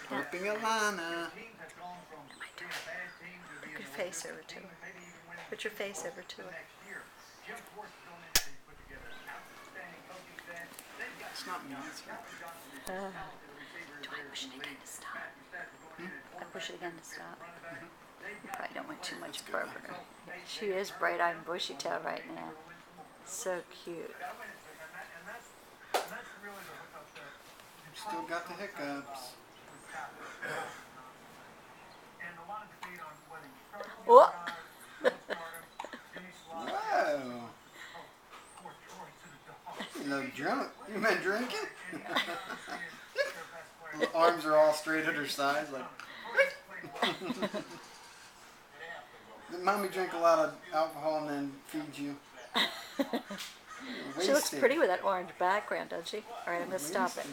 Burping Alana. Put your face over to her. Put your face over to her. It's not me, it's her. Do I push it again to stop? I push it again to stop. You probably don't want too much burper. She is bright-eyed and bushy-tailed right now. So cute. Still got the hiccups. Oh! Whoa. You look drunk. You been drinking? The arms are all straight at her sides, like. Did mommy drink a lot of alcohol and then feed you? She looks pretty with that orange background, doesn't she? All right, I'm going to stop it.